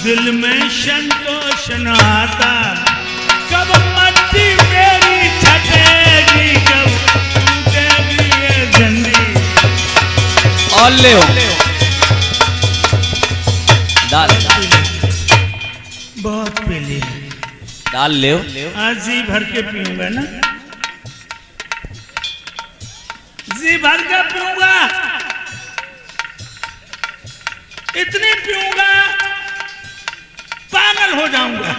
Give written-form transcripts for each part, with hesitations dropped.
दिल में संतोष न आता, कब मट्टी मेरी छटेगी, कब टूटेगी ये झंडी। और ले हो डाल, बहुत पी ली, डाल ले हो। आज जी भर के पीऊंगा ना, जी भर के पीऊंगा, इतनी पीऊंगा पागल हो जाऊंगा।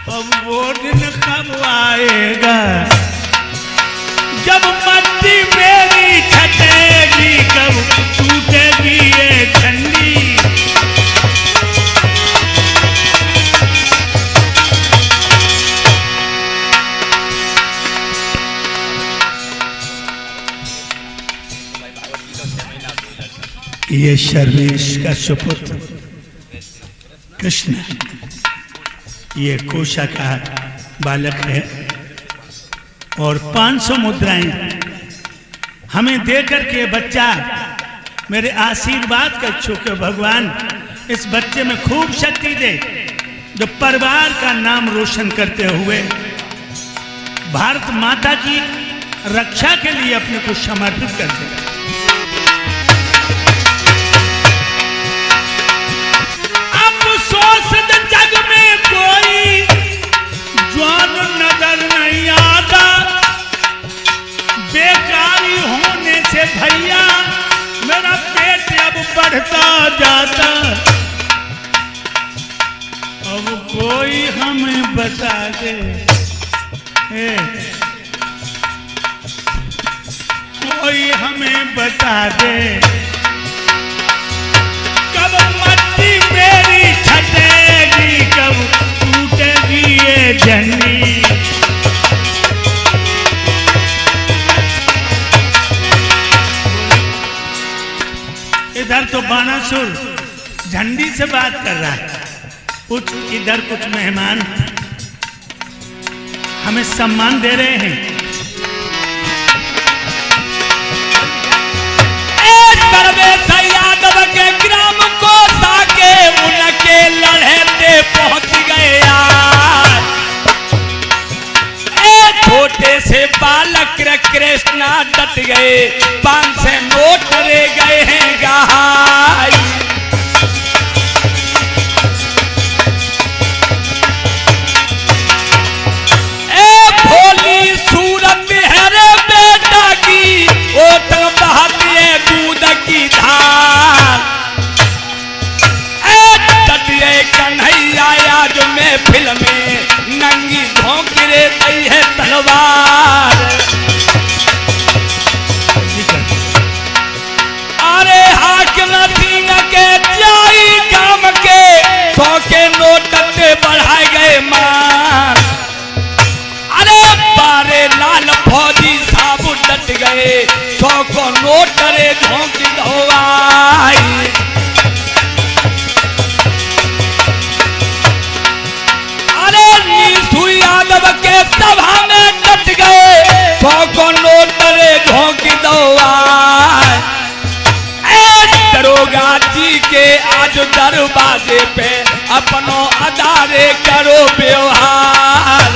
अब वो दिन कब आएगा जब मट्टी मेरी छटेगी, कब टूटेगी ये झंडी। ये शर्वेश का सुपुत्र कृष्ण, ये कोशा का बालक है और 500 मुद्राएं हमें देकर के बच्चा मेरे आशीर्वाद का इच्छुक है। भगवान इस बच्चे में खूब शक्ति दे, जो परिवार का नाम रोशन करते हुए भारत माता की रक्षा के लिए अपने को समर्पित कर दे। जग में कोई जवान नजर नहीं आता, बेकारी होने से भैया मेरा पेट अब बढ़ता जाता। अब कोई हमें बता दे, कोई हमें बता दे, कब मट्टी मेरी छटेगी, कब टूटेगी ये झंडी। इधर तो बानासुर झंडी से बात कर रहा है, कुछ इधर कुछ मेहमान हमें सम्मान दे रहे हैं। यादव के ग्राम को ताके उनके लड़ते पहुंच गए यार, छोटे से बालक कृष्णा डट गए, 500 नोट ले गए हैं गाय। भोली सूरत है रे बेटा की, ओ तो बहाती है दूध की धार। कन्हैया आज में फिल्म में नंगी धोंकरे गई है तलवार। अरे हाकिम सिंह के जाई काम के 100 के नोट बढ़ाए गए मान। अरे बारे लाल फौजी साहब डट गए, 100 को नोट रे झोंक दवाई। यादव के सभा में डट गए, 100 को नोट रे झोंक दवाई। दरोगा जी के आज दरवाजे पे अपनों अदारे करो व्यवहार।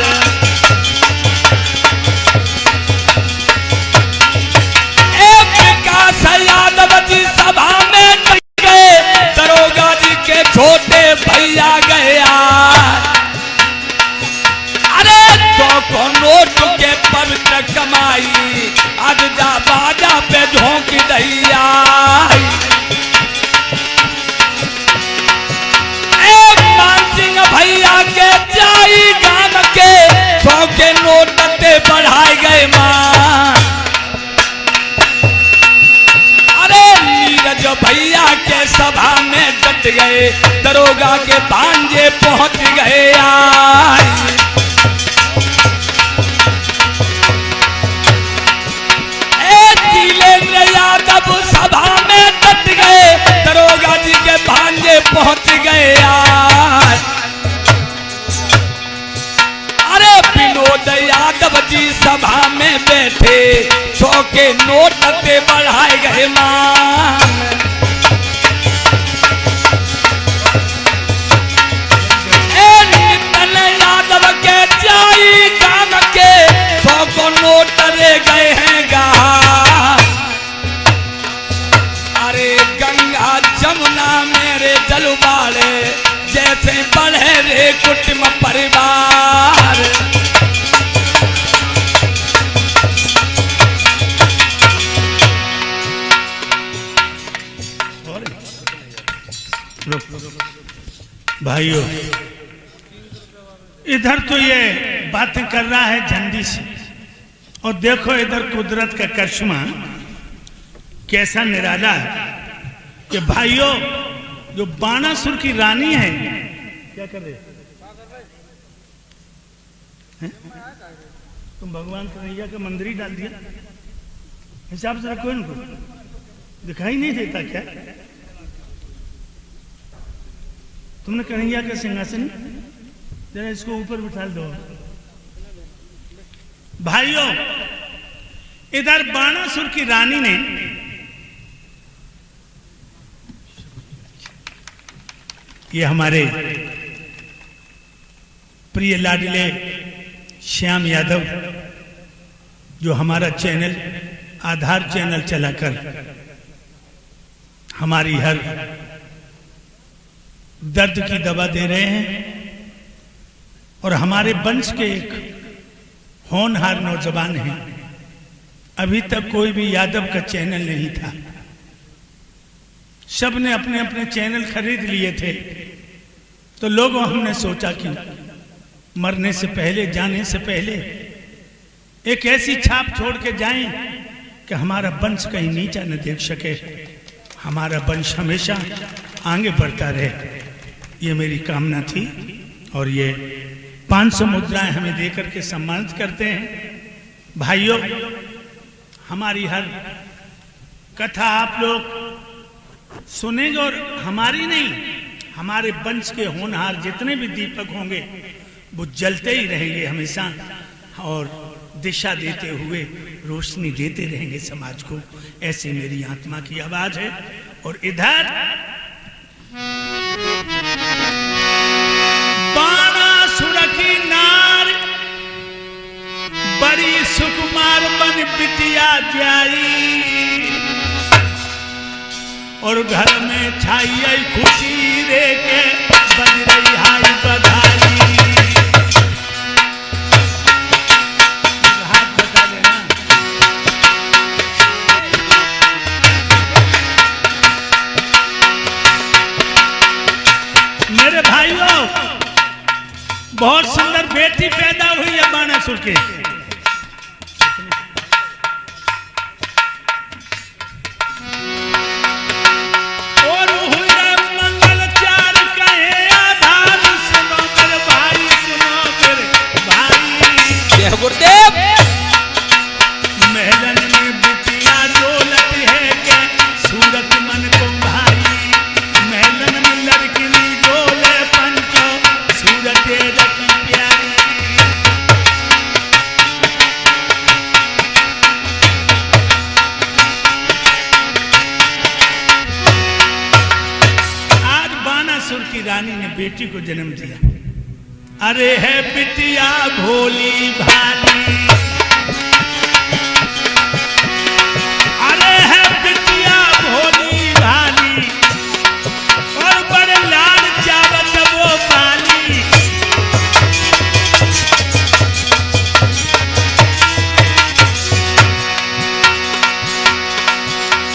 विकास यादव जी सभा में डट गए, दरोगा जी के छोटे भैया गया। को नोट के पवित्र कमाई आज जा बाजा पे झोंक दैया। मानसिंह भैया के जाई गान के 100 के नोट बढ़ाए गए मां। अरे नीरज भैया के सभा में डट गए, दरोगा के भांजे पहुंच गए आई। यादव सभा में डट गए, दरोगा जी के भांजे पहुंच गए यार। अरे विनोद यादव जी सभा में बैठे, 100 के नोट बढ़ाए गए मान। यादव के जाई गांव के 100 को नोट रे गए हैं गहा। अरे गंगा जमुना मेरे जलवाड़े जैसे बढ़े रे कुटुंब परिवार। भाइयों, इधर तो ये बातें कर रहा है झंडी से, और देखो इधर कुदरत का करिश्मा कैसा निराला है कि भाइयों, जो बाणासुर की रानी है, क्या कर रहे हैं? तुम भगवान कन्हैया का मंदिर ही डाल दिया, हिसाब से रखो इनको, दिखाई नहीं देता क्या? तुमने कन्हैया का सिंहासन, जरा इसको ऊपर बिठा दो। भाइयों, इधर बाणासुर की रानी ने ये हमारे प्रिय लाडले श्याम यादव, जो हमारा चैनल आधार चैनल चलाकर हमारी हर दर्द की दवा दे रहे हैं, और हमारे वंश के एक होनहार नौजवान हैं। अभी तक कोई भी यादव का चैनल नहीं था, सब ने अपने अपने चैनल खरीद लिए थे। तो लोगों, हमने सोचा कि मरने से पहले, जाने से पहले एक ऐसी छाप छोड़ के जाएं कि हमारा वंश कहीं नीचा न देख सके, हमारा वंश हमेशा आगे बढ़ता रहे। ये मेरी कामना थी, और ये 500 मुद्राएं हमें देकर के सम्मानित करते हैं। भाइयों, हमारी हर कथा आप लोग सुनेंगे, और हमारी नहीं, हमारे वंश के होनहार जितने भी दीपक होंगे वो जलते ही रहेंगे हमेशा, और दिशा देते हुए रोशनी देते रहेंगे समाज को। ऐसी मेरी आत्मा की आवाज है। और इधर बाणासुर की नार बड़ी सुकुमार बन बिटिया जाई, और घर में छाई आई खुशी रे के बज रही हाई बधाई। हाथ बता लेना। मेरे भाइयों, बहुत सुंदर बेटी पैदा हुई है बाणासुर के। गुरुदेव महलन में बिटिया डोलत है के सूरत मन को भाई, महलन में लड़की डोले पंचो सूरत रखी प्यारी। आज बाणासुर की रानी ने बेटी को जन्म दिया। अरे है बिटिया भोली भाली, अरे है बिटिया भोली भाली, और बड़े लाड चावत वो पाली।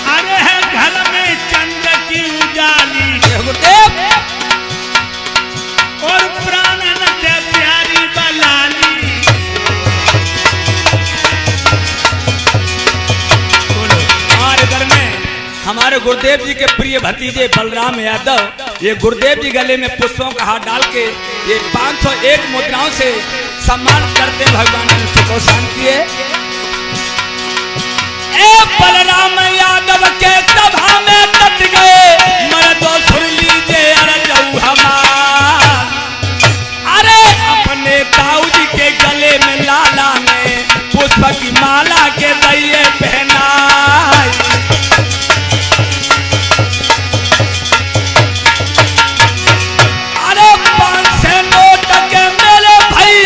अरे है घर में चंद्र की उजाली, और प्राण प्यारी बलाली। और इधर में हमारे गुरुदेव जी के प्रिय भतीजे बलराम यादव, ये गुरुदेव जी गले में पुष्पों का हाथ डाल के ये 501 मुद्राओं से सम्मान करते भगवान ने सुखो शांति है। ए बलराम यादव के सभा में डट गए, मर्दों सुन लीजिए अरजऊ हमार। अरे अपने ताऊ जी के गले में लाला ने पुष्प की माला के दैये पहनाई। अरे 500 नोट के मेरे भाई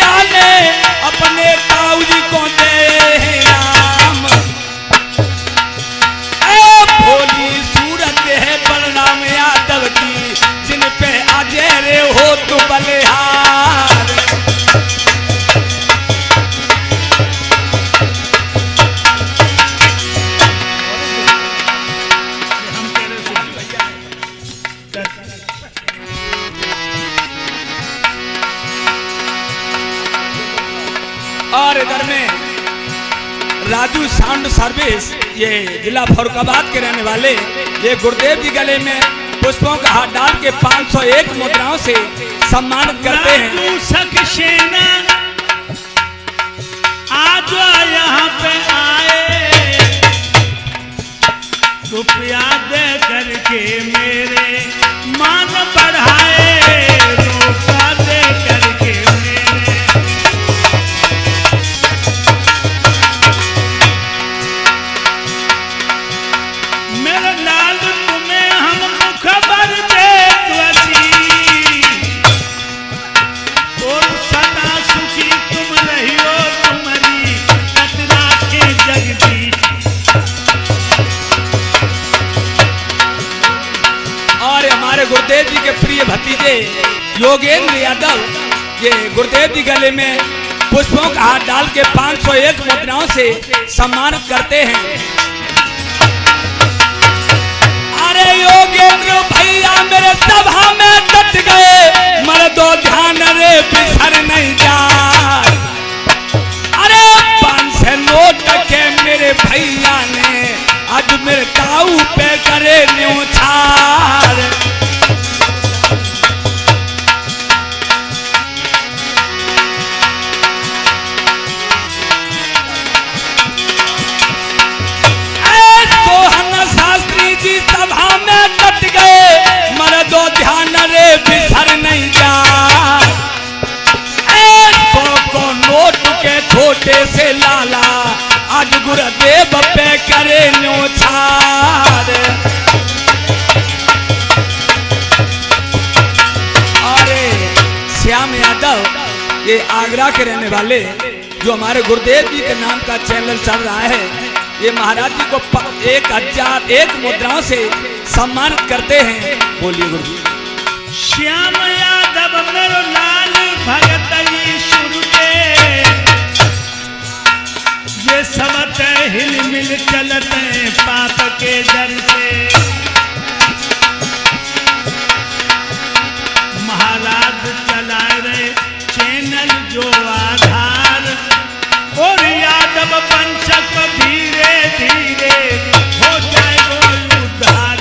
साउंड सर्विस, ये जिला फरुखाबाद के रहने वाले, ये गुरुदेव जी गले में पुष्पों का हाथ डाल के 501 मुद्राओं से सम्मानित करते हैं। सेना आज यहाँ पे आए, रुपया दे करके मेरे मान बढ़ाए, रुपया दे करके मेरे लाल तुम्हें हम खबर दे और सदा सुखी तुम रहियो, तुम्हारी कतरा के जगदीश। और हमारे गुरुदेव जी के प्रिय भतीजे योगेंद्र यादव, ये गुरुदेव जी गले में पुष्पों का हाथ डाल के 501 मुद्राओं से सम्मानित करते हैं। अरे योगेंद्र भैया मेरे सभा में डट गए, मर्दो ध्यान रे बिसर नहीं जा। अरे 500 नोट के मेरे भैया ने आज मेरे ताऊ पे करे न्योछार। शास्त्री जी सभा में डट गए, मर्दो ध्यान रे बिसर नहीं जा। 100 नोट के छोटे से लाला आज गुरुदेव पे करे न्योछार। अरे श्याम यादव, ये आगरा के रहने वाले, जो हमारे गुरुदेव जी के नाम का चैनल चल रहा है, ये महाराज जी को 1001 मुद्राओं से सम्मानित करते हैं। बोलिए गुरु। श्याम यादव मेरो लाल भगत ईश्वर के, ये सबत हिल मिल चलते पाप के डर से। महाराज चला रहे चैनल जो आधार, और यादव पंचक धीरे धीरे हो जाए बोल उद्धार।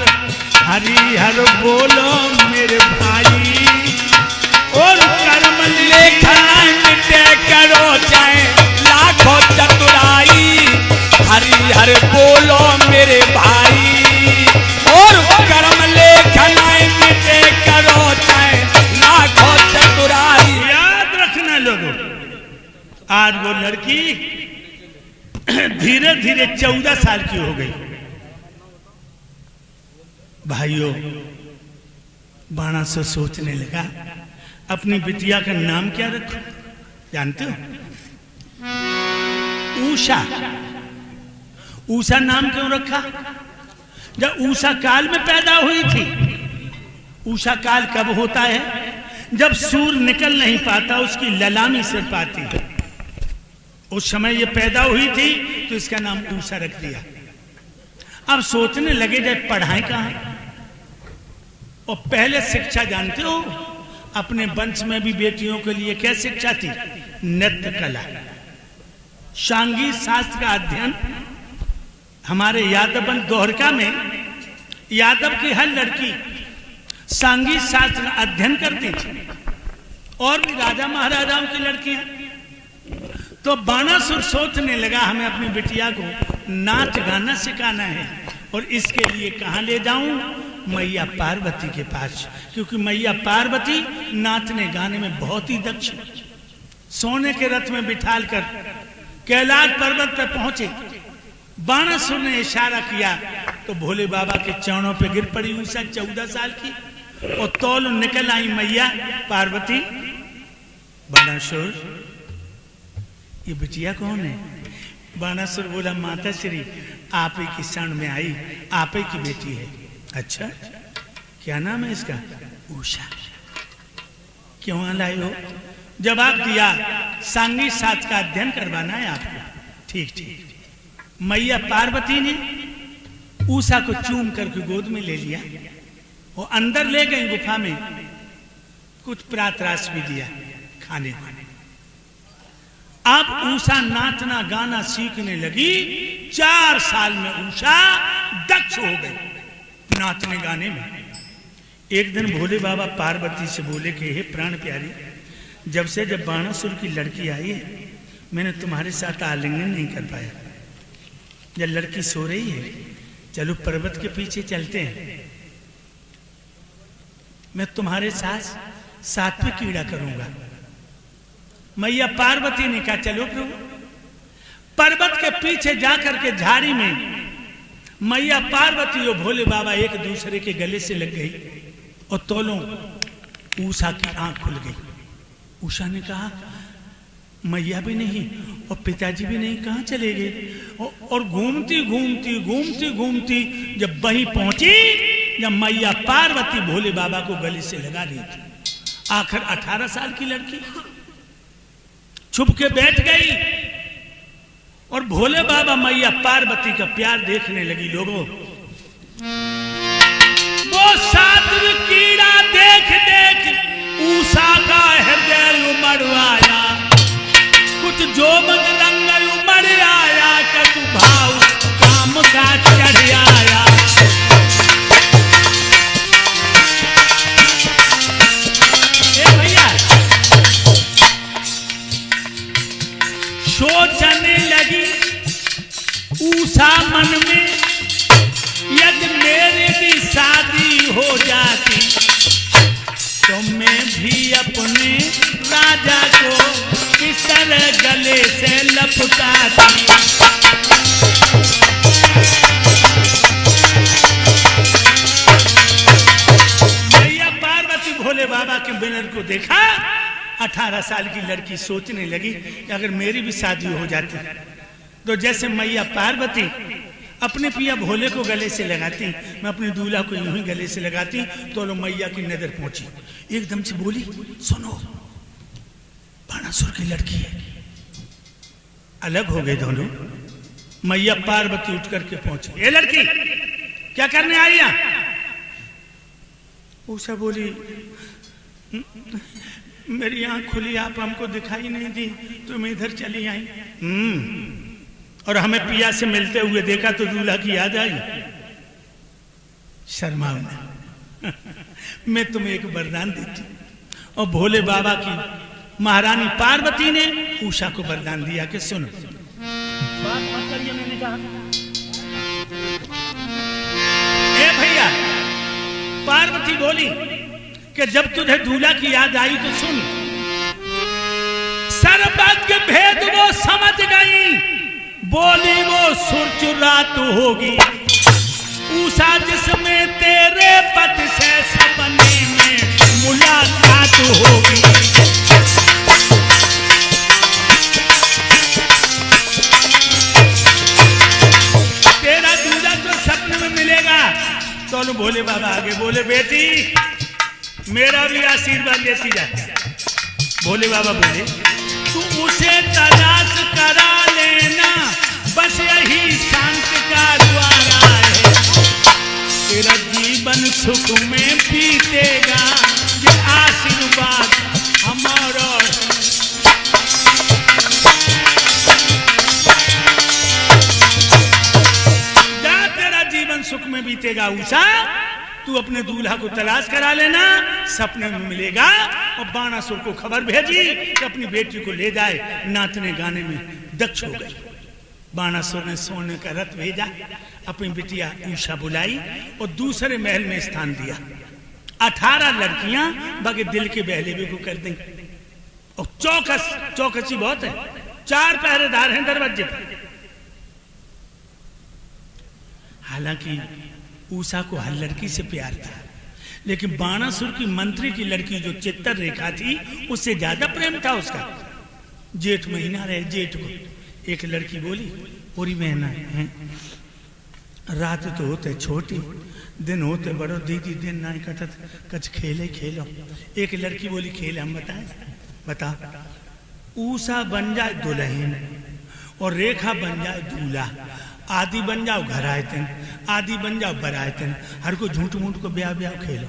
हरि हर बोलो मेरे भाई, और कर्म लेखना मिटे करो चाहे लाखों चतुराई। हरि हर बोलो मेरे भाई, और कर्म लेखना मिटे करो चाहे लाखों चतुराई। याद रखना लोगों, आज वो लड़की धीरे धीरे 14 साल की हो गई। भाइयों, बाणासुर सोचने लगा अपनी बिटिया का नाम क्या रखूं। जानते हो, उषा। उषा नाम क्यों रखा? जब उषा काल में पैदा हुई थी। उषा काल कब होता है? जब सूर्य निकल नहीं पाता, उसकी ललामी से पाती है। उस समय ये पैदा हुई थी, तो इसका नाम उषा रख दिया। अब सोचने लगे जब पढ़ाई कहाँ, और पहले शिक्षा जानते हो, अपने वंश में भी बेटियों के लिए क्या शिक्षा थी? नृत्य कला, सांगीत शास्त्र का अध्ययन। हमारे यादव द्वारका में यादव की हर लड़की सांगीत शास्त्र का अध्ययन करती थी, और भी राजा महाराजाओं की लड़कियां। तो बाणासुर सोचने लगा हमें अपनी बिटिया को नाच गाना सिखाना है, और इसके लिए कहाँ ले जाऊं? मैया पार्वती के पास, क्योंकि मैया पार्वती नाचने गाने में बहुत ही दक्ष। सोने के रथ में बिठाल कर कैलाश पर्वत पर पहुंचे। बाणासुर ने इशारा किया तो भोले बाबा के चरणों पे गिर पड़ी उषा 14 साल की, और तौल निकल आई मैया पार्वती। बाणासुर, ये बिटिया कौन है? बाणासुर बोला, माता श्री आप ही की शरण में आई, आप ही की बेटी है। अच्छा, क्या नाम है इसका? उषा। क्यों लाई हो? जवाब दिया, सांगीत शास्त्र का अध्ययन करवाना है आपको। ठीक ठीक। मैया पार्वती ने उषा को चूम करके गोद में ले लिया, वो अंदर ले गई गुफा में, कुछ प्रातरास भी दिया खाने को। अब उषा नाचना गाना सीखने लगी, 4 साल में उषा दक्ष हो गई नाचने गाने में। एक दिन भोले बाबा पार्वती से बोले कि हे प्राण प्यारी, जब बाणासुर की लड़की आई मैंने तुम्हारे साथ आलिंगन नहीं कर पाया। जब लड़की सो रही है, चलो पर्वत के पीछे चलते हैं, मैं तुम्हारे साथ 7वें कीड़ा करूंगा। मैया पार्वती ने कहा चलो प्रभु। पर्वत के पीछे जाकर के झाड़ी में मैया पार्वती और भोले बाबा एक दूसरे के गले से लग गई और तोलों उषा की आंख खुल गई। उषा ने कहा मैया भी नहीं और पिताजी भी नहीं, कहां चले गए? और घूमती घूमती घूमती घूमती जब वहीं पहुंची, जब मैया पार्वती भोले बाबा को गले से लगा रही थी, आखिर 18 साल की लड़की छुप के बैठ गई और भोले बाबा मैया पार्वती का प्यार देखने लगी। लोगों, वो 7वां कीड़ा देख देख उषा का हृदय उमड़ आया, कुछ जो मन रंग उमड़ आया, कछु भाव काम का चढ़ आया। भैया सोचने लगी उषा मन में, यदि मेरी भी शादी हो जाती तो मैं भी अपने राजा को किस तरह गले से लपटाती। मैया पार्वती भोले बाबा के बैनर को देखा, 18 साल की लड़की सोचने लगी कि अगर मेरी भी शादी हो जाती तो जैसे मैया पार्वती अपने पिया भोले को गले से लगाती, मैं अपने दूल्हा को यूं ही गले से लगाती। तो लो मैया की नजर पहुंची, एकदम से बोली सुनो बाणासुर की लड़की है। अलग हो गए दोनों। मैया पार्वती उठ करके पहुंची, ये लड़की क्या करने आई है? उषा बोली मेरी आंख खुली, आप हमको दिखाई नहीं दी, तुम इधर चली आई। और हमें पिया से मिलते हुए देखा तो दूल्हा की याद आई। शर्माओ ना। मैं तुम्हें एक वरदान देती। और भोले बाबा की महारानी पार्वती ने उषा को वरदान दिया कि सुनो, बात मत करिए, मैंने कहा। ए भैया, पार्वती बोली कि जब तुझे दूल्हा की याद आई तो सुन, सर्वज्ञ भेद वो समझ गई, बोली वो सुरचुरात होगी। उषा जिसमें तेरे पति से सपने में मुलाकात होगी। तेरा दूल्हा जो सपने में मिलेगा। तो भोले बाबा आगे बोले बेटी मेरा भी आशीर्वाद लेती जा। भोले बाबा बोले तू उसे तलाश करा लेना, बस यही शांत का द्वारा है। तेरा जीवन सुख में बीतेगा, ये आशीर्वाद हमारा। जा तेरा जीवन सुख में बीतेगा उषा, तू अपने दूल्हा को तलाश करा लेना, सपने में मिलेगा। और बाणासुर को खबर भेजी कि अपनी बेटी को ले जाए। नाचने गाने में दक्ष हो गई। बाणासुर ने सोने का रथ भेजा, अपनी बिटिया उषा बुलाई और दूसरे महल में स्थान दिया। 18 लड़कियां बाकी दिल के बहलेवे को कर देंगी। और चौकसी बहुत है, 4 पहरेदार हैं दरवाजे पर। हालांकि उषा को हर लड़की से प्यार था, लेकिन बाणासुर की मंत्री की लड़की जो चित्तर रेखा थी उससे ज्यादा प्रेम था उसका। जेठ महीना रहे, जेठ को एक लड़की बोली पूरी महीना है, रात तो होते छोटी, दिन होते बड़ो, दीदी दिन ना कटत, कच खेले खेलो। एक लड़की बोली खेल हम बता। उषा बन जाए दुल्हन और रेखा बन जाए दूल्हा, आदि बन जाओ घर आयतन, आदि बन जाओ बरायतन, हर को झूठ मूठ को ब्याह ब्याह खेलो।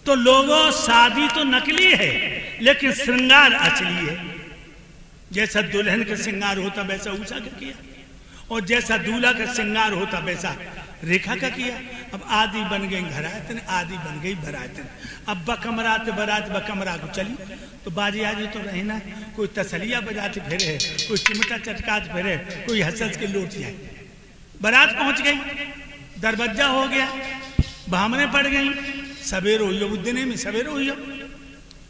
तो लोगों शादी तो नकली है लेकिन श्रृंगार असली है। जैसा दुल्हन का श्रृंगार होता वैसा उषा का किया। और जैसा दूल्हा का श्रृंगार होता वैसा रेखा का किया। अब आदि बन गई घरातन, आदि बन गई बरातन। अब बकमरात बरात बकमरा को चली तो बाजी आजी तो रहे ना, कोई तसलिया बजाते फिरे, कोई चिमटा चटकाते फिरे, कोई हंस के लौट जाए। बारात पहुंच गई, दरवाजा हो गया, भामने पड़ गई, सवेर हो दिन में सवेर हो।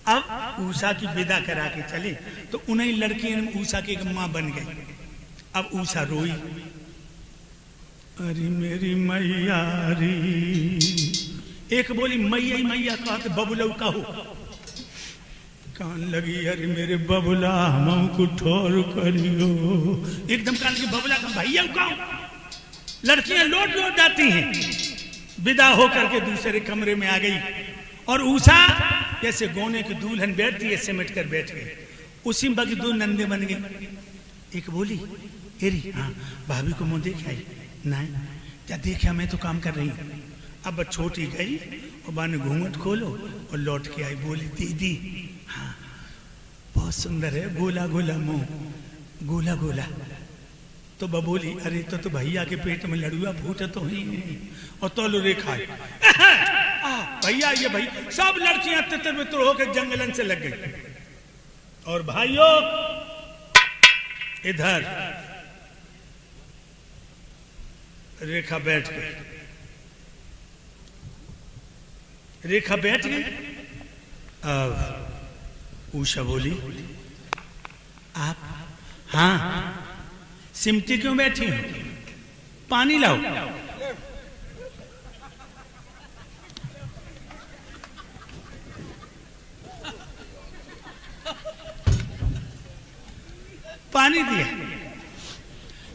अब ऊषा की विदा करा के चले तो उन्हीं लड़की ऊषा की माँ बन गई। अब ऊषा रोई, अरे मेरी मैया री, एक बोली मैया मैया कहा तो बबुलऊ कहो, कान लगी अरे मेरे बबुला हमको ठोर करियो। एकदम कान की बबुला का भैया कहो। लड़कियां लौट लौट जाती हैं, विदा होकर के दूसरे कमरे में आ गई। और ऊषा जैसे गोने की दुल्हन बैठती है सिमट कर बैठ गई। उसी वक्त दो नंदे बन गए। एक बोली एरी हाँ भाभी को मुंह देख आई, नहीं क्या देखा, मैं तो काम कर रही हूँ। अब छोटी गई और बा ने घूंघट खोलो और लौट के आई। बोली दीदी हाँ बहुत सुंदर है, गोला गोला मुंह, गोला गोला। तो बोली अरे तो भैया के पेट में लड़ुआ फूटा तो ही नहीं, और तो लो रेखा भैया ये भाई सब लड़कियां तितर बितर होकर जंगलन से लग गई। और भाइयों इधर रेखा बैठ गई, रेखा बैठ गई। अब उषा बोली आप हाँ सिमटी क्यों बैठी हो, पानी लाओ। पानी दिया।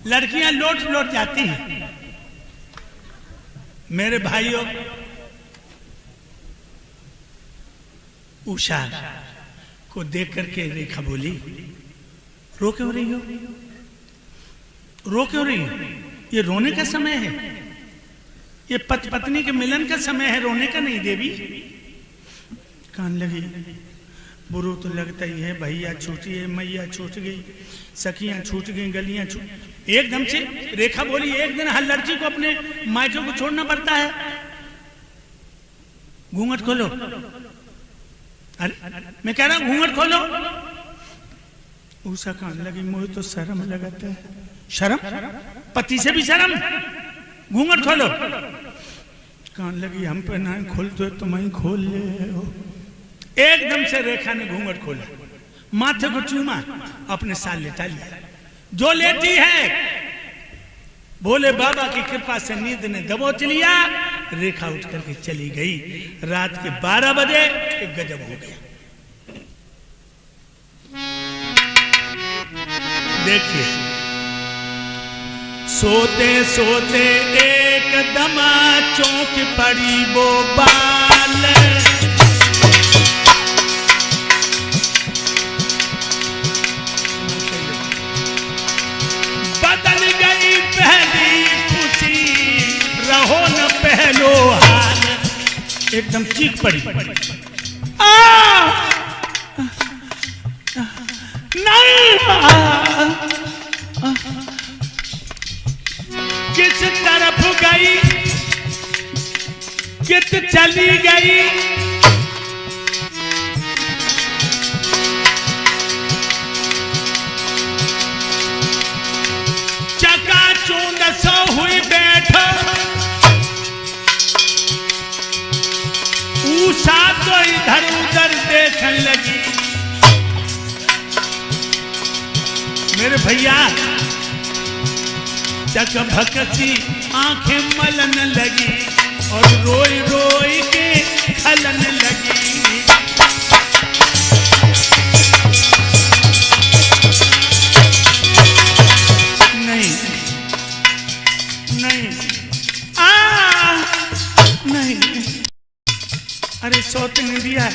लड़कियां लौट लौट जाती हैं। मेरे भाइयों उषा को देख करके रेखा बोली रो क्यों रही हो, रो क्यों रही हो, ये रोने का समय है, ये पति पत्नी के मिलन का समय है, रोने का नहीं देवी। कान लगी बुरो तो लगता ही है, भैया छूटी है, मैया छूट गई, सखियां छूट गई, गलियां छूट। एकदम से रेखा बोली एक दिन हर लड़की को अपने मायके को छोड़ना पड़ता है। घूंघट खोलो, अरे मैं कह रहा हूं घूंघट खोलो। उषा कान लगी मुझे तो शर्म लगाता है, शर्म पति से भी शर्म, घूंघट खोलो। कान लगी हम पे ना खोलते तो मैं खोल ले हो। एकदम से रेखा ने घूंघट खोला, माथे को चूमा, अपने साथ लेटा लिया। जो लेटी है भोले बाबा की कृपा से नींद ने दबोच लिया। रेखा उठ करके चली गई। रात के 12 बजे एक गजब हो गया। देखिए सोते सोते एकदम चौंक पड़ी वो बाल, बदल गई पहली खुशी, रहो न पहलो हाल। एकदम चीख पड़ी, नहीं किस तरफ गई, कित चली गई, चकाचौंध सो हुई बैठो। उषा तो इधर उधर देखने लगी। मेरे भैया चक भकसी आंखें मलन लगी और रोई रोई के खलन लगी। नहीं नहीं नहीं, अरे सोते नहीं दिया,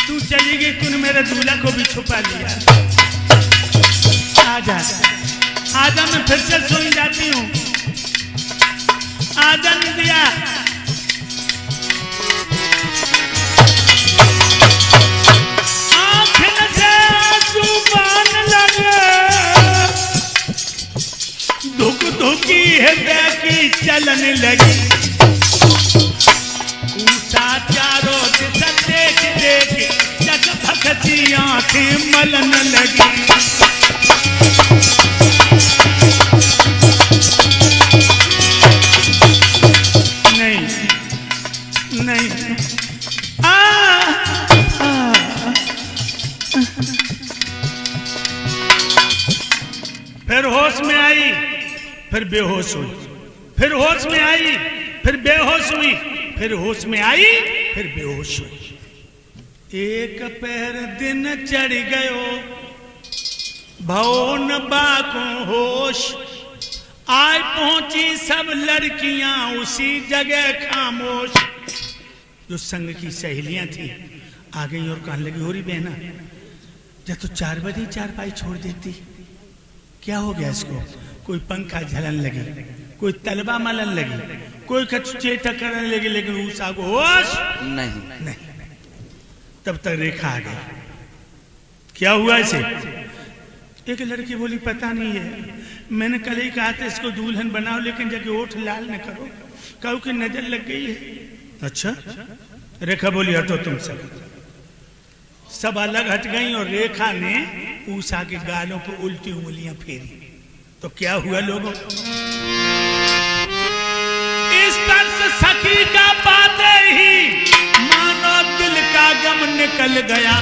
तू चली गई, तूने मेरे दूल्हा को भी छुपा लिया। आजा आजा, मैं फिर से सोई जाती हूँ, आजा नहीं दिया। आँखें से आंसू बहने लगे, हृदय की चलन लगी। ऊषा चारों दिशा देख देख जग भगती आंखें मलन लगी। नहीं नहीं फिर होश में आई, फिर बेहोश हुई, फिर होश में आई, फिर बेहोश हुई, फिर होश में आई, फिर बेहोश हुई। एक पैर दिन चढ़ गयो भवन बाको होश। आय पहुंची सब लड़कियां उसी जगह खामोश। जो संग की सहेलियां थी आ गई और कहने लगी, हो रही बहना जब तो 4 बजे चारपाई छोड़ देती, क्या हो गया इसको? कोई पंखा झलन लगी, कोई तलबा मलन लगी, कोई चेटा करने लगी, लेकिन ऊषा को होश नहीं। तब तक रेखा आ गई। क्या हुआ इसे? एक लड़की बोली, पता नहीं है, मैंने कल ही कहा था इसको दुल्हन बनाओ, लेकिन जब ओठ लाल न करो, कहूँ कि नजर लग गई है। अच्छा, रेखा बोली, हटो तुम सब अलग हट गई और रेखा ने ऊषा के गालों पर उल्टी उंगलियां फेरी। तो क्या हुआ लोगों? इस पर से सखी का पाते ही मानो दिल का गम निकल गया।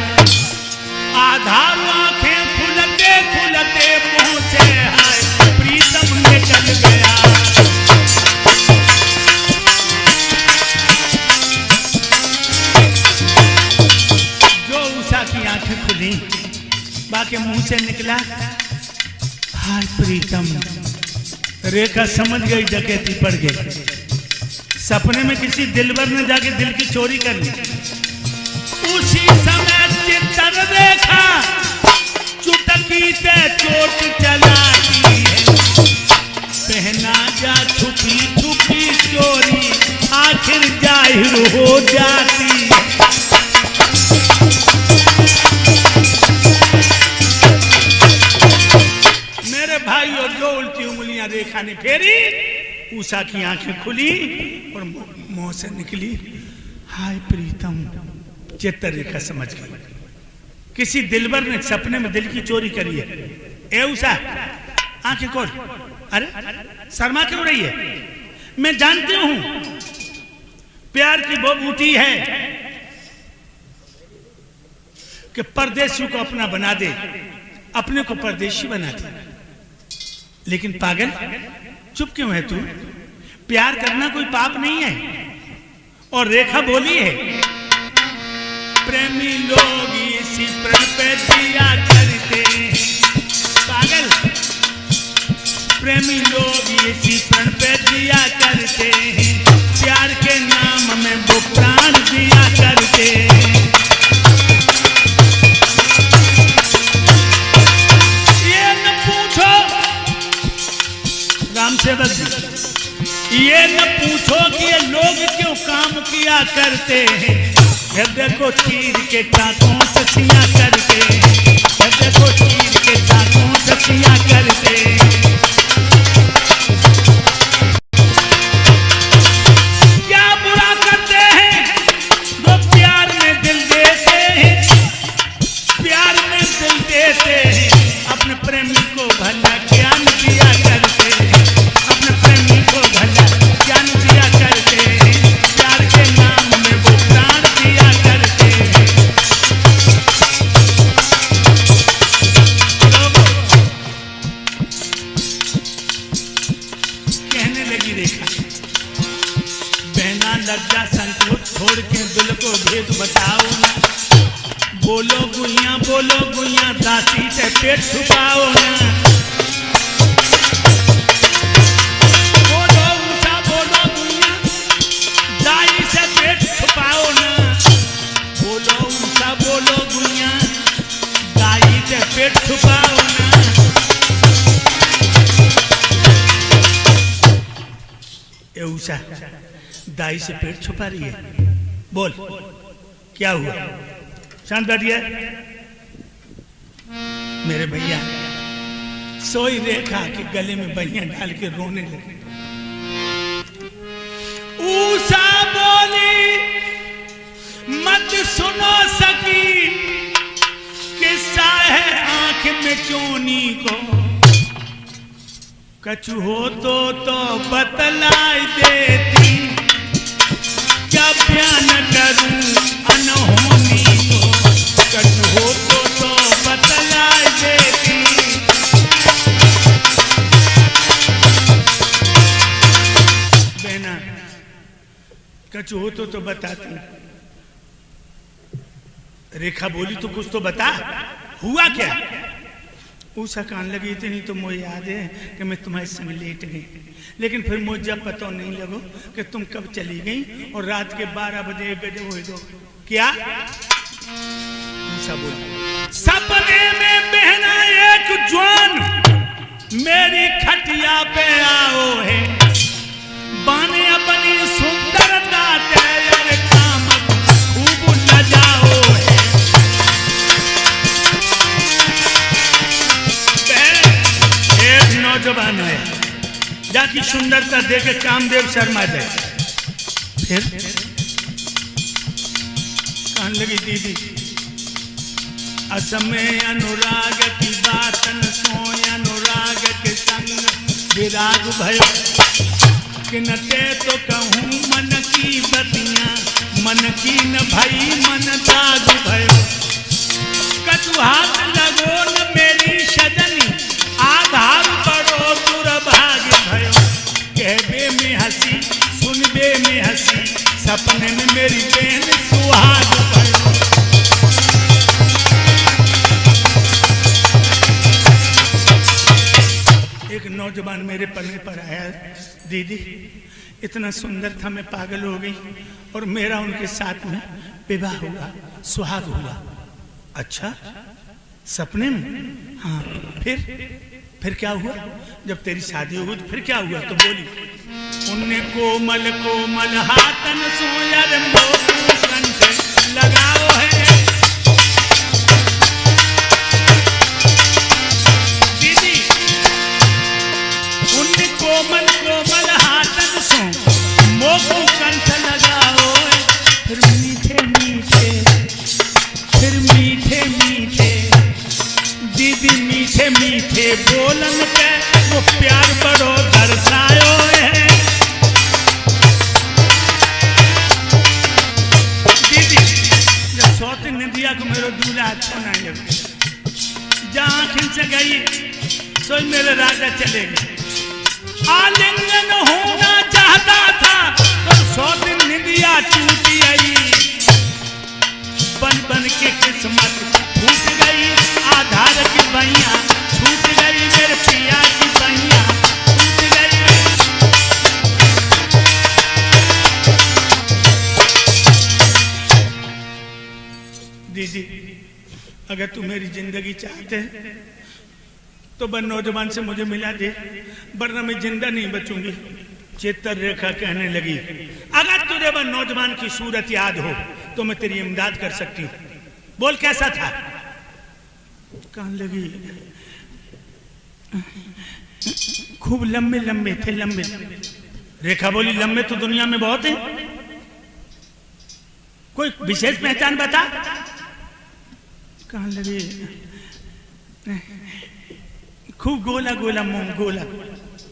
आधार आंखें खुलते खुलते मुंह से हाय प्रीतम निकल गया। की आंखें खुली, बाकी मुंह से निकला हाय प्रीतम। रेखा समझ गई डकैती पड़ गई। सपने में किसी दिलबर ने जाके दिल की चोरी कर ली। उसी समय चित्तर रेखा चुटकी से चोट चलाती है। पहना जा छुपी छुपी चोरी आखिर जाहिर हो जाती है। भाई और जो उल्टी उंगलियां रेखा ने फेरी, ऊषा की आंखें खुली और मुंह से निकली हाय प्रीतम। चित्तर रेखा समझ गई किसी दिलबर ने सपने में दिल की चोरी करी है। ए ऊषा, आंखें खोल। अरे शर्मा क्यों रही है? मैं जानती हूं प्यार की वो बूटी है कि परदेशी को अपना बना दे, अपने को परदेशी बना दे। लेकिन पागल, चुप क्यों है तू? प्यार करना कोई पाप नहीं है। और रेखा बोली है, प्रेमी लोग इसी प्रण पे दिया करते हैं। पागल, प्रेमी लोग इसी प्रण पे दिया करते हैं। प्यार के नाम में वो प्राण दिया करते हैं। राम सेवक जी, ये न पूछो कि ये लोग क्यों काम किया करते हैं। हृदय को चीर के टाकों से सिया करते हैं। हृदय को चीर के टाकों से सिया करते हैं। क्या बुरा करते हैं जो प्यार में दिल देते हैं। प्यार में दिल देते हैं। अपने प्रेमी को भला ज्ञान दिया करते हैं। ज्ञान दिया करते हैं। प्यार के नाम में वो प्राण दिया करते हैं। कहने लगी रेखा, बहना लज्जा संकोच छोड़ के दिल को भेद बताओ ना। बोलो गुइया दासी से पेट छुपाओ ना। पेट छुपाओ ना। ए ऊषा, दाई से पेट छुपा रही है? बोल क्या हुआ? शांत बैठिए। मेरे भैया सोई रेखा के गले में बहियां डाल के रोने लगे। ऊषा बोली मत सुनो सकी, किस्सा है आंख में चोनी को, कछु हो तो बतलाई देती, क्या बयान करूं अनहोनी को, कछु हो तो बतलाई देती। बहना कछु हो तो बताती। रेखा बोली तो कुछ तो बता, हुआ क्या? ऊषा कान लगी इतनी तो मुझे याद है कि मैं तुम्हारे संग लेट गई, लेकिन फिर मुझे जब पता नहीं लगो कि तुम कब चली गई और रात के 12 बजे 1 बजे हुए दो। क्या? ऊषा बोली सपने में बहना एक जवान मेरी खटिया पे आओ है, बाने अपनी सुंदरता तेरे काम खूब लजाओ है। एक नौजवान है जाकी सुंदरता देखे कामदेव शर्मा जाए। फिर कहने लगी दीदी असमय अनुराग की बात न सोय, अनुराग के संग विराग भयो, कि न ते तो कहूँ मन की बतियां, मन की न भई मन दाग भयो, कछु हाथ लगो न मेरी सजनी, आधार बड़ो दुर्भाग्य भयो, कहबे में हंसी सुनबे में हंसी, सपने में मेरी बहन सुहाग भयो। एक नौजवान मेरे पलंग पर आया, दीदी इतना सुंदर था मैं पागल हो गई और मेरा उनके साथ में विवाह हुआ, सुहाग हुआ। अच्छा सपने में? हाँ। फिर क्या हुआ? जब तेरी शादी हो गई तो फिर क्या हुआ? तो बोली उनने कोमल कोमल हाथन सोयर मोटू कंठ लगाओ है, दीदी उनने कोमल कोमल हाथन सो मोटू कंठ लगाओ है, फिर मीठे मीठे, फिर मीठे मीठे, दीदी मीठे मीठे बोलन के वो प्यार बड़ो दर्शायो है। दीदी जब सोते नदिया को मेरो दूल्हा अच्छा नहीं लगे, जहाँ खिंच गई सो मेरे राजा चले गए। आलिंगन होना चाहता था तो 100 दिन निदिया टूटी आई, बन बन के किस्मत फूट गई, आधार की बहिया छूट गई, मेरे पिया की बहिया छूट गई। दीदी अगर तू मेरी जिंदगी चाहते तो बन नौजवान से मुझे मिला दे, वरना मैं जिंदा नहीं बचूंगी। चित्र रेखा कहने लगी अगर तुझे वह नौजवान की सूरत याद हो तो मैं तेरी इमदाद कर सकती हूँ। बोल कैसा था? कहने लगी खूब लंबे लंबे थे, लंबे। रेखा बोली लंबे तो दुनिया में बहुत है, कोई विशेष पहचान बता। कहने लगी खूब गोला गोला मुंह, गोला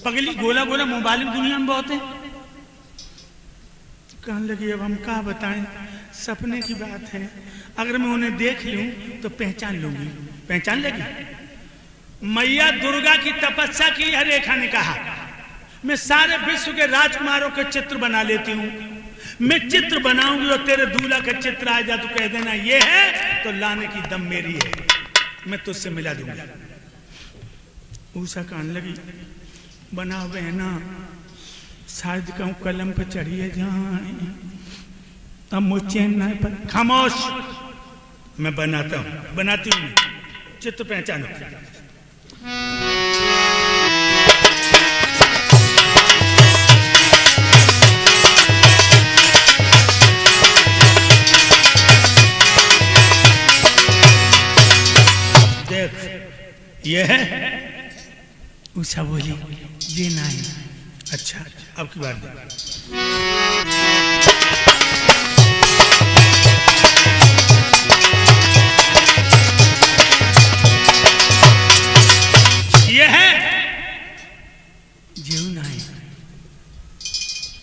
पगली गोला गोला मुंह वाली दुनिया में बहुत है। कहने लगी अब हम क्या बताएं, सपने की बात है, अगर मैं उन्हें देख लूं तो पहचान लूंगी। पहचान लेगी? मैया दुर्गा की तपस्या की है। रेखा ने कहा मैं सारे विश्व के राजकुमारों के चित्र बना लेती हूँ, मैं चित्र बनाऊंगी और तेरे दूल्हा का चित्र आ जा तो कह देना ये है, तो लाने की दम मेरी है, मैं तुझसे मिला दूंगा। ऊषा कहने लगी बनाओ बहना, शायद कहूँ कलम पे चढ़िए जाए, तब मुझे न पर। खामोश, मैं बनाता हूँ, बनाती हूँ, चित्र पहचानो। देख ये है उषा बोली ये नहीं। अच्छा अब की बात ये है जीव नहीं।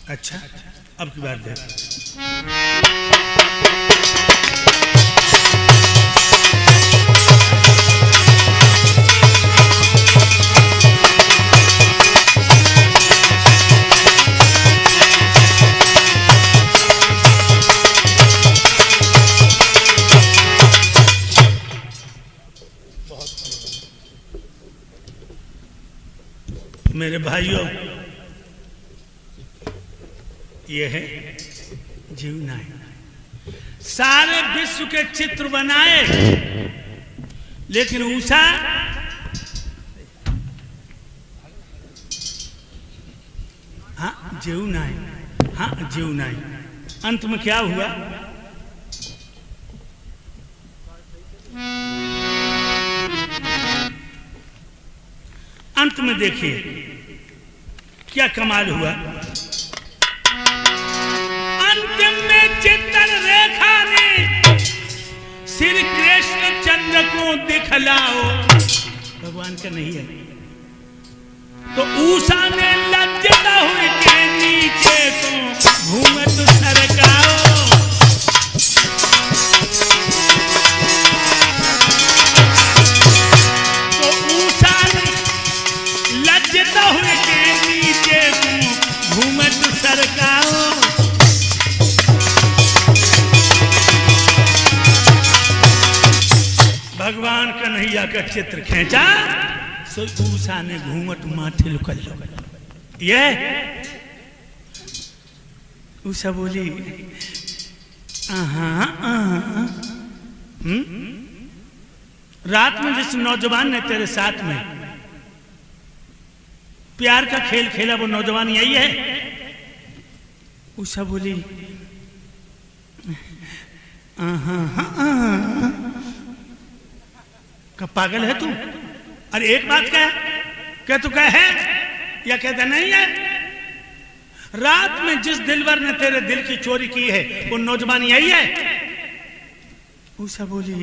अच्छा अब की बात देख। मेरे भाइयों ये है जीव नहीं। सारे विश्व के चित्र बनाए लेकिन उषा हाँ जीव नहीं, हाँ जीव नहीं। अंत में क्या हुआ? अंत में देखिए क्या कमाल हुआ। अंतिम में चित्र रेखा ने श्री कृष्ण चंद्र को दिखलाओ, भगवान का नहीं है तो उषा ने लज्जता हुए के नीचे को घूमत सरकाओ। तो उषा ने लज्जता हुए के नीचे को घूमत सरकाओ। भगवान कन्हैया का चित्र खींचा सो उषा ने घूमट माथे लुकल लो। ये उषा बोली रात में जिस नौजवान ने तेरे साथ में प्यार का खेल खेला वो नौजवान यही है? उषा बोली का पागल है तू? अरे एक बात क्या तू कह है या कहता नहीं है? रात में जिस दिलवर ने तेरे दिल की चोरी की है वो नौजवान यही है? उषा बोली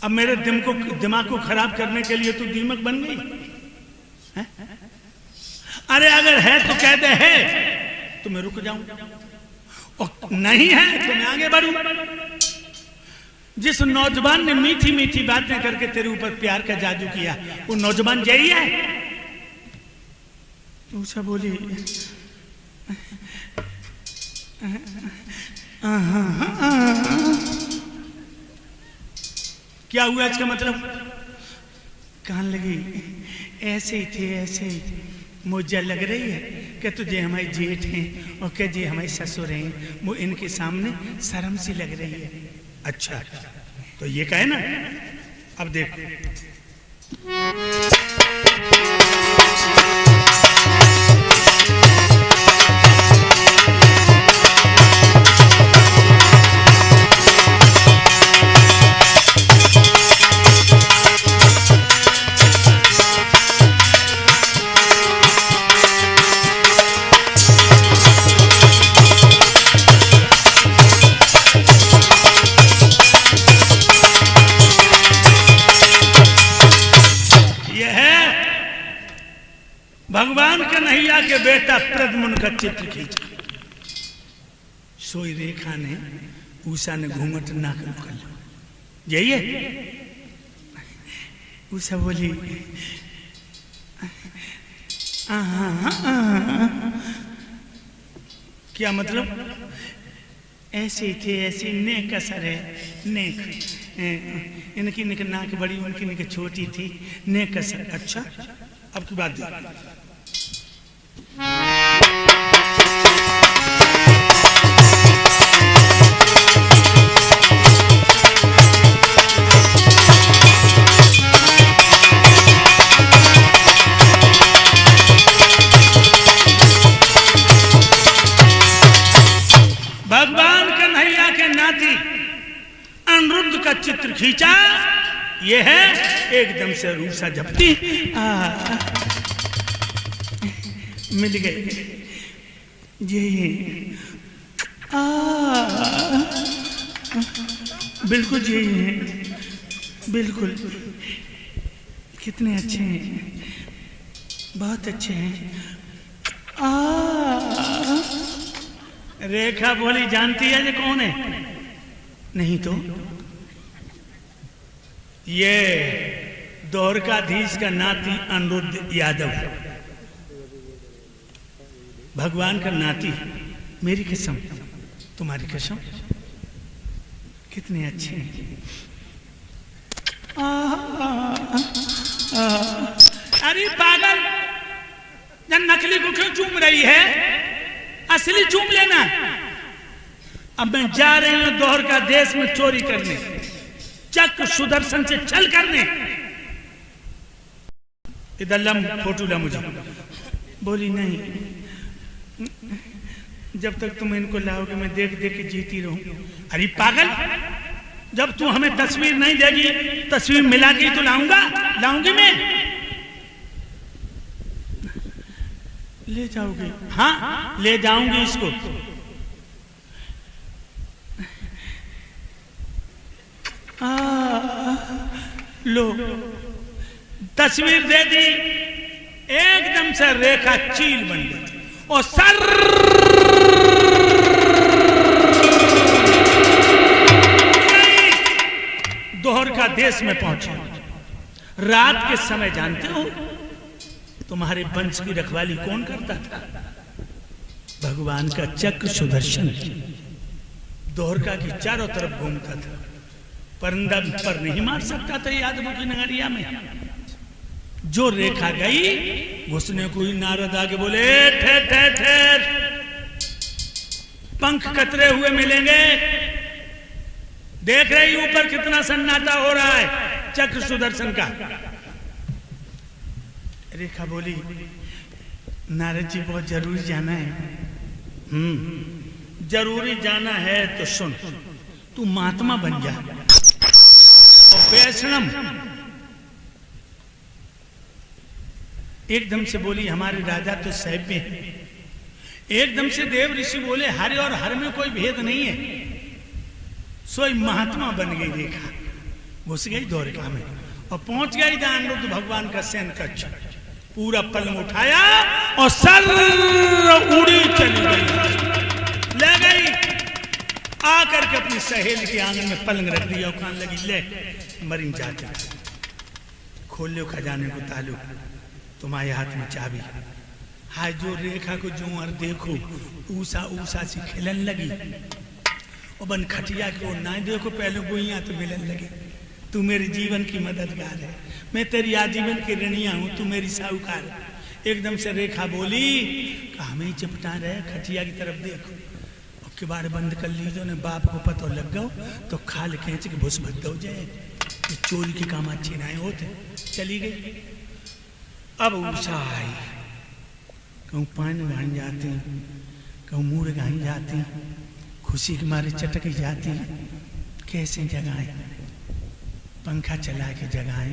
अब मेरे दिमाग को खराब करने के लिए तू दीमक बन गई है? अरे अगर है तो कहते है तो मैं रुक जाऊं और नहीं है तो मैं आगे बढ़ूं। जिस नौजवान ने मीठी मीठी बातें करके तेरे ऊपर प्यार का जादू किया वो नौजवान यही है? उषा बोली क्या हुआ इसका मतलब? कहने लगी ऐसे ही थे ऐसे ही थे। मुझे लग रही है कि तुझे हमारे जेठ हैं और क्या जी हमारे ससुर हैं, वो इनके सामने शर्म सी लग रही है। अच्छा तो ये कहे ना। अब देख भगवान कन्हैया के बेटा प्रद्युम्न का चित्र खींचा। सोई रेखा ने उषा ने घूंघट नाक कर लो। यही है? उषा बोली क्या मतलब? ऐसे थे ऐसे नेक असर है नेक। इनकी निक नाक बड़ी उनकी निक छोटी थी नेक असर। अच्छा अब की बात भगवान कन्हैया का चित्र खींचा, ये है एकदम से रूसा झपटी, मिल गई ये, बिल्कुल यही है, बिल्कुल। कितने अच्छे हैं, बहुत अच्छे हैं। रेखा बोली जानती है ये कौन है? नहीं तो ये द्वारकाधीश का नाती अनिरुद्ध यादव, भगवान का नाती। मेरी कसम, तुम्हारी कसम, कितने अच्छे हैं। अरे पागल, जब नकली को क्यों चूम रही है? असली चूम लेना। अब मैं जा रही हूं द्वारका देश में चोरी करने, चक्र सुदर्शन से छल करने। इधर लम फोटो ला मुझे। बोली नहीं, जब तक तुम इनको लाओगे मैं देख देख के जीती रहूं। अरे पागल, जब तू हमें तस्वीर नहीं देगी, तस्वीर मिला के तो लाऊंगी मैं। ले जाओगे? हाँ ले जाऊंगी इसको। लो तस्वीर दे दी, एकदम से रेखा चील बन गई और सर द्वारका देश में पहुंचे। रात के समय जानते हो तुम्हारे वंश की रखवाली कौन करता था? भगवान का चक्र सुदर्शन द्वारका की चारों तरफ घूमता था। परिंदा पर नहीं मार सकता था यादवों की नगरिया में। जो रेखा गई घुसने को ही नारद आगे बोले, ठहर ठहर ठहर, पंख कतरे हुए मिलेंगे। देख रही ऊपर कितना सन्नाटा हो रहा है चक्र सुदर्शन का। रेखा बोली, नारद जी बहुत जरूरी जाना है। जरूरी जाना है तो सुन, तू महात्मा बन जा और वैष्णव। एकदम से बोली, हमारे राजा तो साहिब में है। एकदम से देव ऋषि बोले, हरे और हर में कोई भेद नहीं है। सोई महात्मा बन गई रेखा, घुस गई द्वारका में और पहुंच गई जहां अनिरुद्ध भगवान का शयन कक्ष। पूरा पलंग उठाया और सर उड़ी चली गई, ले गई। आकर के अपनी सहेली के आंगन में पलंग रख दिया और कहने लगी, ले मरी जाते, खोल लो खजाने को तालू, तुम्हारे हाथ में चाबी। हाय जो रेखा को जो और देखो ऊसा ऊसा सी खिलन लगी और बन खटिया को ना देखो पहले गोइयां तो मिलन लगी। तू मेरे जीवन की मददगार है, मैं तेरी आजीवन की ऋणिया हूं, तू मेरी साहूकार है। एकदम से रेखा बोली, हमें चिपटा रहे, खटिया की तरफ देखो और किबाड़ बंद कर लीजो ने। बाप को पता लग गो तो खाल खींच के भुस भद्द हो जाए। चोरी के काम अच्छे ना होते। चली गई। अब उषा आई, कहूँ पानी भान जाती, कहूँ मूड़ गाई जाती, खुशी के मारे चटक जाती। कैसे जगाए? पंखा चला के जगाए,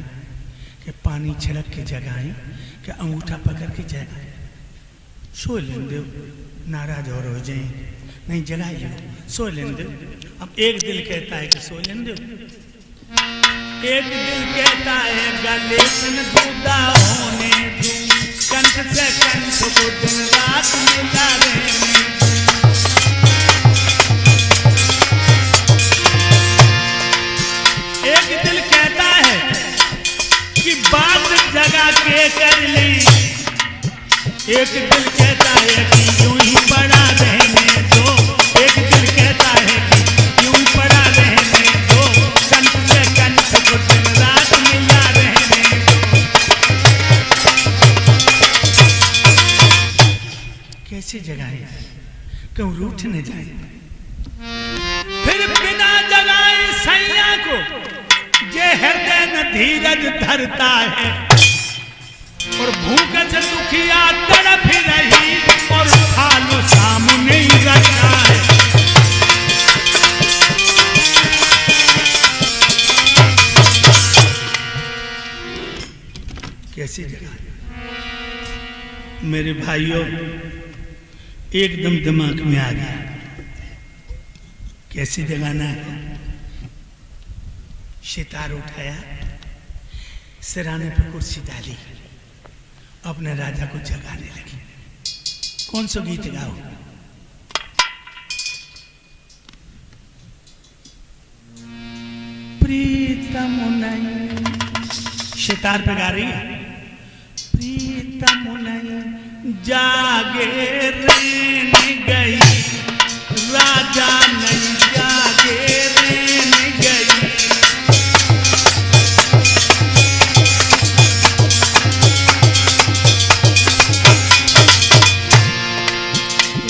कि पानी छिड़क के जगाए, कि अंगूठा पकड़ के जगाए। सो लेन दो, नाराज और हो जाए, नहीं जगाइए, सो लेन दो। अब एक दिल कहता है कि सो लेन दो, एक दिल कहता है गले में दूधा होने दूं, कंठ से कंठ को दिन रात मिला रहने। एक दिल कहता है कि बात जगा के कर ली, एक दिल कहता है कि यूं ही पड़ा रहने दो, एक दिल कहता है कि यूं ही पड़ा रहने दो, कंठ से कंठ को दिन रात मिला रहने दो। कैसे जगाए? क्यों रूठ न जाए? फिर बिना जगाए सैया को ये हृदय न धीरज धरता है, और भूख से दुखिया तड़प रही और थालू सामने ही रखा है। कैसी जगह? मेरे भाइयों, एकदम दिमाग में आ गया कैसे जगाना है। सितार उठाया, सिराने पे कुर्सी डाली, अपने राजा को जगाने लगी। कौन सा गीत गाओ? प्रीतम नहीं, सितार पे गा रही है। प्रीतम नहीं जागे रेन गई, राजा नहीं जागे रेन गई।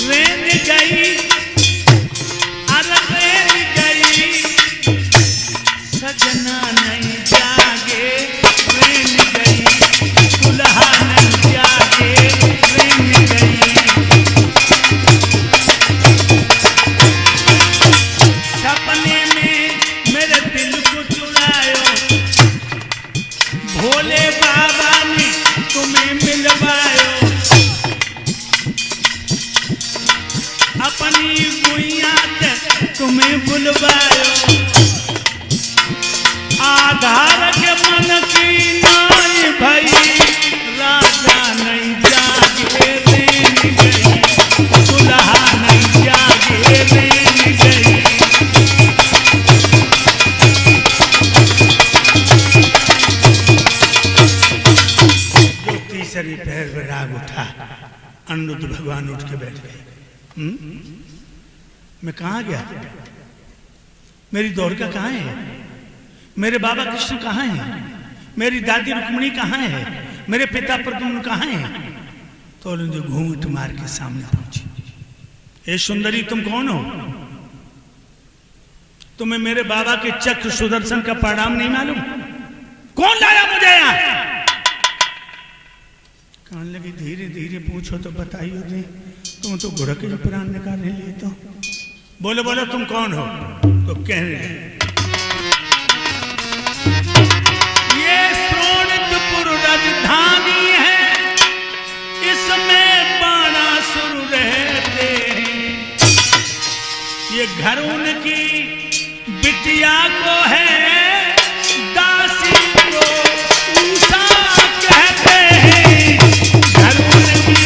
रेन गई, अरे रेन गई, सजना नहीं जागे रेन गई, दुल्हा नहीं जागे रेन गई। सपने में मेरे दिल को चुरायो, भोले बाबा ने तुम्हें मिलवायो। अपनी गुइया तक तुम्हें बुलवायो, आधार के मन की नाई भई, राजा नहीं जागे रेन गई, दुल्हा नहीं जागे रेन गई। जो तीसरी पैर पर राग उठा, अनिरुद्ध भगवान उठ के बैठ गए। मैं कहाँ गया? मेरी द्वारका कहाँ है? मेरे बाबा कृष्ण कहाँ हैं? मेरी दादी रुक्मिणी कहाँ है? मेरे पिता प्रद्युम्न कहाँ हैं? तो उन्होंने घूंघट मार के सामने पहुंची। ए सुंदरी, तुम कौन हो? तुम्हें मेरे बाबा के चक्र सुदर्शन का परिणाम नहीं मालूम? कौन लाया मुझे यहाँ? कहने लगी, धीरे धीरे पूछो तो बताइयो दे, तुम तो घोड़ा के प्राण निकालने लिए। तो बोलो बोलो तुम कौन हो? तो कहने लगे, ये सोनपुर राजधानी है, इसमें बाणासुर रहते हैं। ये घर उनकी बिटिया को है, दासी को उषा कहते हैं। घर उनकी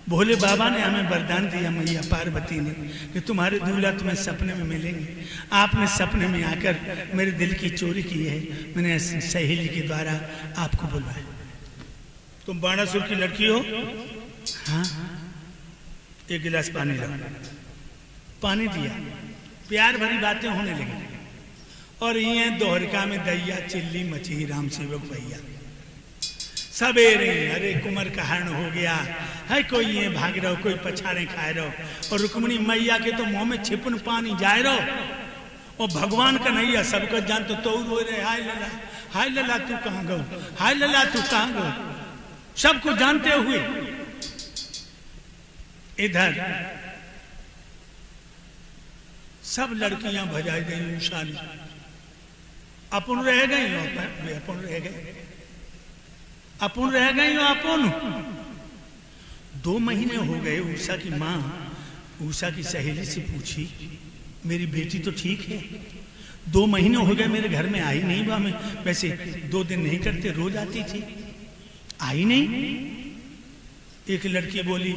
भोले बाबा ने हमें वरदान दिया, मैया पार्वती ने, कि तुम्हारे दूल्हा तुम्हें सपने में मिलेंगे। आपने सपने में आकर मेरे दिल की चोरी की है, मैंने सहेली के द्वारा आपको बुलवाया। तुम बाणासुर की लड़की हो? हाँ। एक गिलास पानी लो। पानी दिया, प्यार भरी बातें होने लगी। और ये द्वारका में दैया चिल्ली मची, राम सेवक भैया सवेरे, अरे कुमार का हरण हो गया है, कोई ये भाग रहो, कोई पछाड़े खाए रहो। और रुक्मिणी मैया के तो मुंह में छिपन पानी जाए रहो। और भगवान का नैया सबको जान तो रो रहे, हाय लला, हाय लला तू कहाँ गो, हाय लला तू कहाँ गो, सबको जानते हुए। इधर सब लड़कियां भजाई गई उषा ने, अपन रह गई, अपन रह गए, अपन रह गई हो। अपन 2 महीने हो गए। उषा की माँ उषा की सहेली से पूछी, मेरी बेटी तो ठीक है, 2 महीने हो गए मेरे घर में आई नहीं। मैं वैसे 2 दिन नहीं करते, रोज आती थी, आई नहीं। एक लड़की बोली,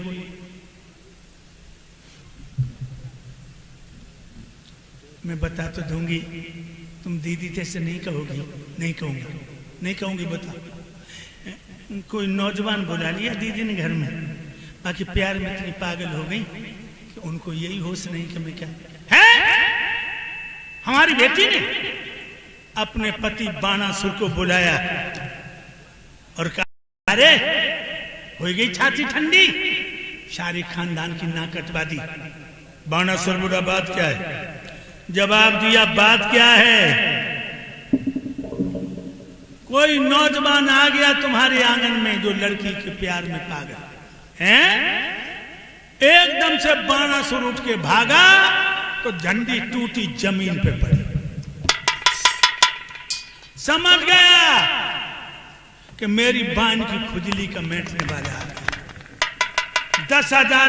मैं बता तो दूंगी, तुम दीदी जैसे नहीं कहोगी। नहीं कहूंगी, नहीं कहूंगी, बता। कोई नौजवान बुला लिया दीदी ने घर में, बाकी प्यार में इतनी पागल हो गई कि उनको यही होश नहीं कि मैं क्या है। हमारी बेटी ने अपने पति बाणासुर को बुलाया और कहा, अरे हो गई छाती ठंडी, सारे खानदान की नाक कटवा दी। बाणासुर बोला, बात क्या है? जवाब दिया, बात क्या है? कोई नौजवान आ गया तुम्हारे आंगन में जो लड़की के प्यार में पागल है, एकदम से बाणासुर उठ के भागा तो झंडी टूटी जमीन पे पड़ी। समझ गया कि मेरी बान की खुजली का मिटने वाला 10,000